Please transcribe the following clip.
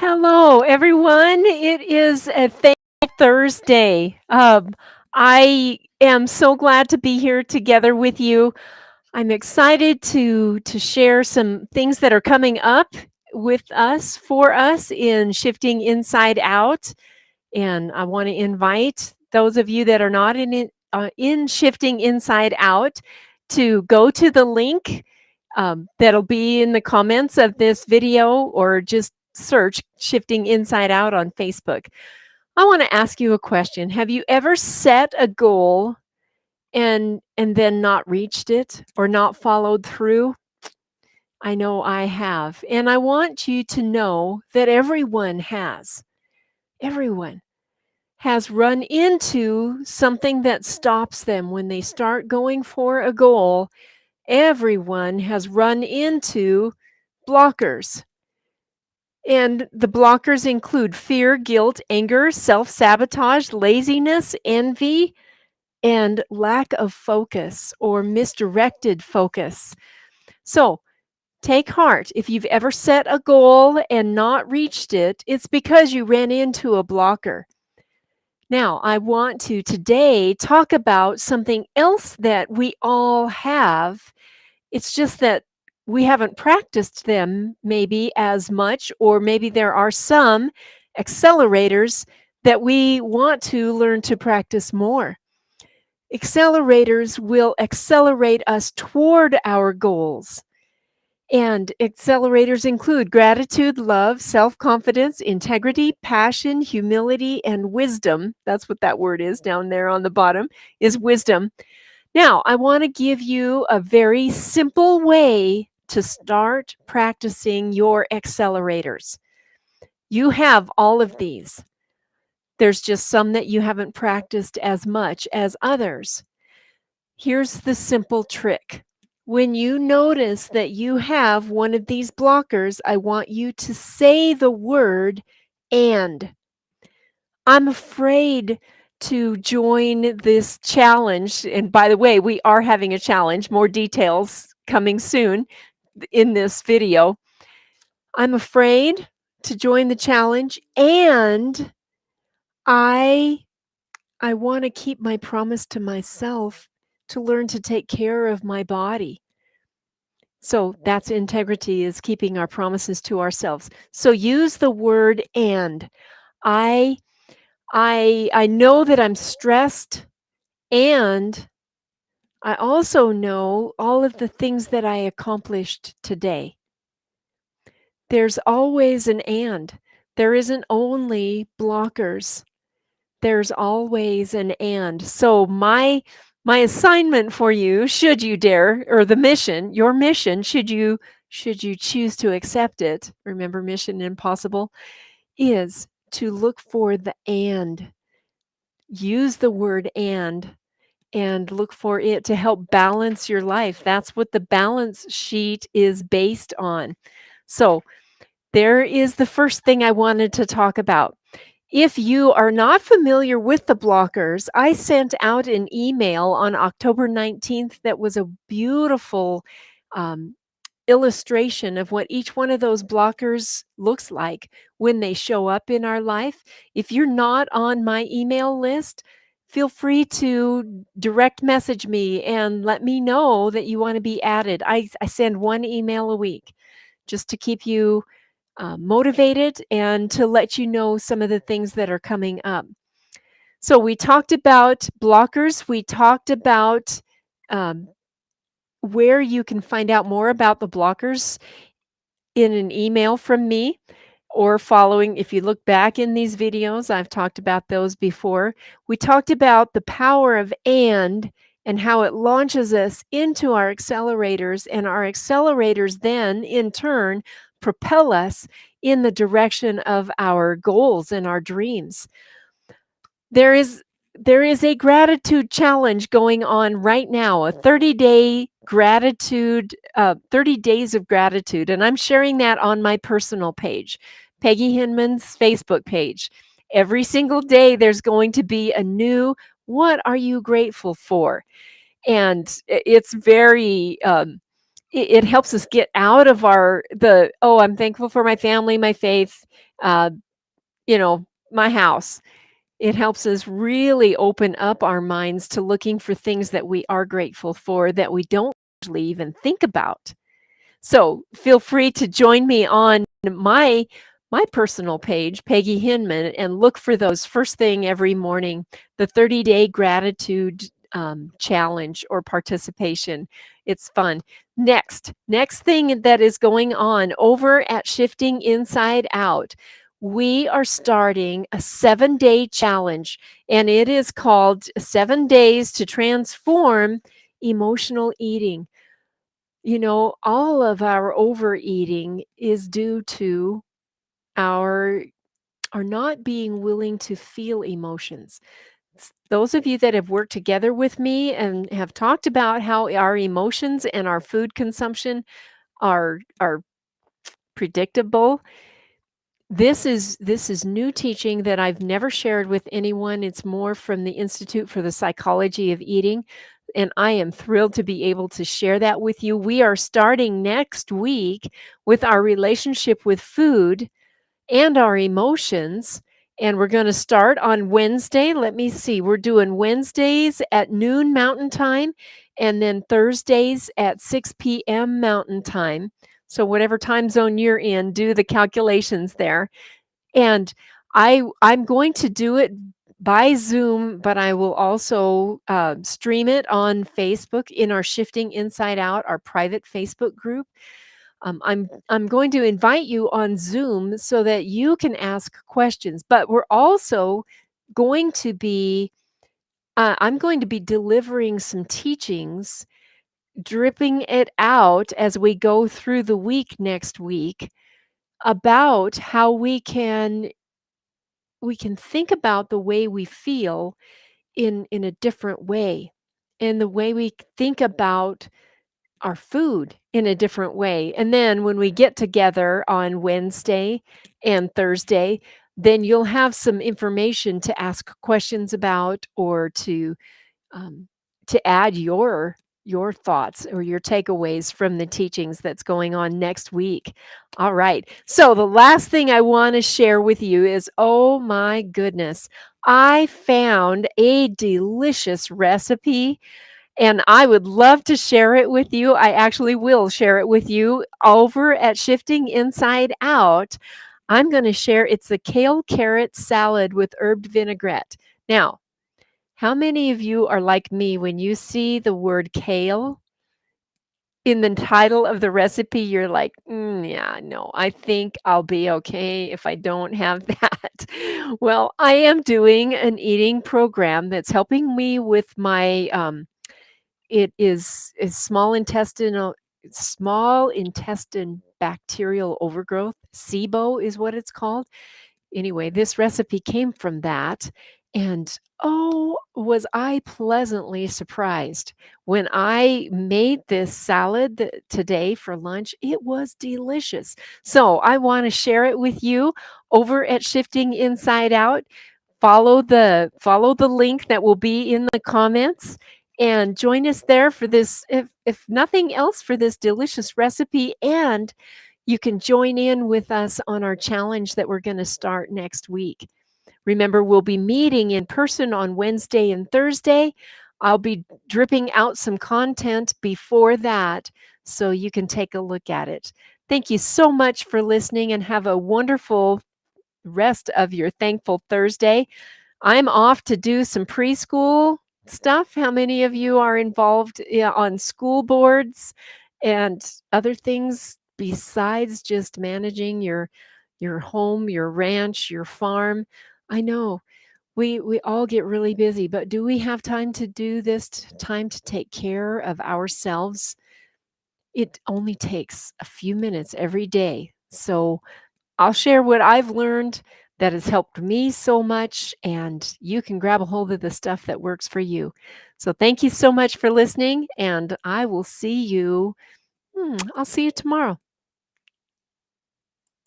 Hello, everyone. It is a Thankful Thursday. I am so glad to be here together with you. I'm excited to share some things that are coming up with us for us in Shifting Inside Out, and I want to invite those of you that are not in Shifting Inside Out to go to the link that'll be in the comments of this video, or just search Shifting Inside Out on Facebook. I want to ask you a question. Have you ever set a goal and then not reached it or not followed through? I know I have. And I want you to know that everyone has. Everyone has run into something that stops them when they start going for a goal. Everyone has run into blockers. And the blockers include fear, guilt, anger, self sabotage, laziness, envy, and lack of focus or misdirected focus. So take heart. If you've ever set a goal and not reached it, it's because you ran into a blocker. Now, I want to today talk about something else that we all have. It's just that we haven't practiced them maybe as much, or maybe there are some accelerators that we want to learn to practice more. Accelerators will accelerate us toward our goals. And accelerators include gratitude, love, self confidence, integrity, passion, humility, and wisdom. That's what that word is down there on the bottom, is wisdom. Now, I want to give you a very simple way to start practicing your accelerators. You have all of these. There's just some that you haven't practiced as much as others. Here's the simple trick. When you notice that you have one of these blockers, I want you to say the word "and." I'm afraid to join this challenge. And by the way, we are having a challenge. More details coming soon in this video. I'm afraid to join the challenge, and I I want to keep my promise to myself to learn to take care of my body. So that's integrity, is keeping our promises to ourselves. So use the word "and." I I know that I'm stressed, and I also know all of the things that I accomplished today. There's always an "and." There isn't only blockers. There's always an "and." So my assignment for you, should you dare, or the mission, your mission, should you choose to accept it, remember Mission Impossible, is to look for the "and." Use the word and look for it to help balance your life. That's what the balance sheet is based on. So, there is the first thing I wanted to talk about. If you are not familiar with the blockers, I sent out an email on October 19th that was a beautiful um, illustration of what each one of those blockers looks like when they show up in our life. If you're not on my email list, feel free to direct message me and let me know that you want to be added. I send one email a week just to keep you motivated and to let you know some of the things that are coming up. So, we talked about blockers, we talked about um, where you can find out more about the blockers in an email from me, or following. If you look back in these videos, I've talked about those before. We talked about the power of and how it launches us into our accelerators, and our accelerators then in turn propel us in the direction of our goals and our dreams. There is there is a gratitude challenge going on right now, a 30-day gratitude, 30 days of gratitude, and I'm sharing that on my personal page, Peggy Hinman's Facebook page. Every single day there's going to be a new "What are you grateful for?" And it's very it helps us get out of our the "Oh, I'm thankful for my family, my faith, uh, my house. It helps us really open up our minds to looking for things that we are grateful for that we don't usually even think about. So feel free to join me on my personal page, Peggy Hinman, and look for those first thing every morning, the 30-day gratitude challenge or participation. It's fun. Next thing that is going on over at Shifting Inside Out, we are starting a 7-day challenge, and it is called 7 Days to Transform Emotional Eating. All of our overeating is due to our our not being willing to feel emotions. Those of you that have worked together with me and have talked about how our emotions and our food consumption are predictable. This is new teaching that I've never shared with anyone. It's more from the Institute for the Psychology of Eating, and I am thrilled to be able to share that with you. We are starting next week with our relationship with food and our emotions, and we're going to start on Wednesday. Let me see. We're doing Wednesdays at noon Mountain Time and then Thursdays at 6 p.m. Mountain Time. So whatever time zone you're in, do the calculations there. And I'm going to do it by Zoom, but I will also stream it on Facebook in our Shifting Inside Out, our private Facebook group. I'm going to invite you on Zoom so that you can ask questions, but we're also going to be I'm going to be delivering some teachings, dripping it out as we go through the week next week about how we can think about the way we feel in a different way, and the way we think about our food in a different way. And then when we get together on Wednesday and Thursday, then you'll have some information to ask questions about, or um, to add your thoughts or your takeaways from the teachings that's going on next week. All right. So the last thing I want to share with you is, oh my goodness, I found a delicious recipe and I would love to share it with you. I actually will share it with you over at Shifting Inside Out. I'm going to share it's a kale carrot salad with herbed vinaigrette. Now, how many of you are like me when you see the word kale in the title of the recipe? You're like, yeah, no, I think I'll be okay if I don't have that. Well, I am doing an eating program that's helping me with my it is small intestine bacterial overgrowth. SIBO is what it's called. Anyway, this recipe came from that, and, oh, was I pleasantly surprised when I made this salad today for lunch. It was delicious. So, I wanna share it with you over at Shifting Inside Out. Follow the link that will be in the comments, and join us there for this, if nothing else, for this delicious recipe, and you can join in with us on our challenge that we're gonna start next week. Remember, we'll be meeting in person on Wednesday and Thursday. I'll be dripping out some content before that so you can take a look at it. Thank you so much for listening, and have a wonderful rest of your Thankful Thursday. I'm off to do some preschool stuff. How many of you are involved, on school boards and other things besides just managing your home, your ranch, your farm? I know we all get really busy, but do we have time to do this, time to take care of ourselves? It only takes a few minutes every day. So I'll share what I've learned that has helped me so much, and you can grab a hold of the stuff that works for you. So thank you so much for listening, and I will see you I'll see you tomorrow.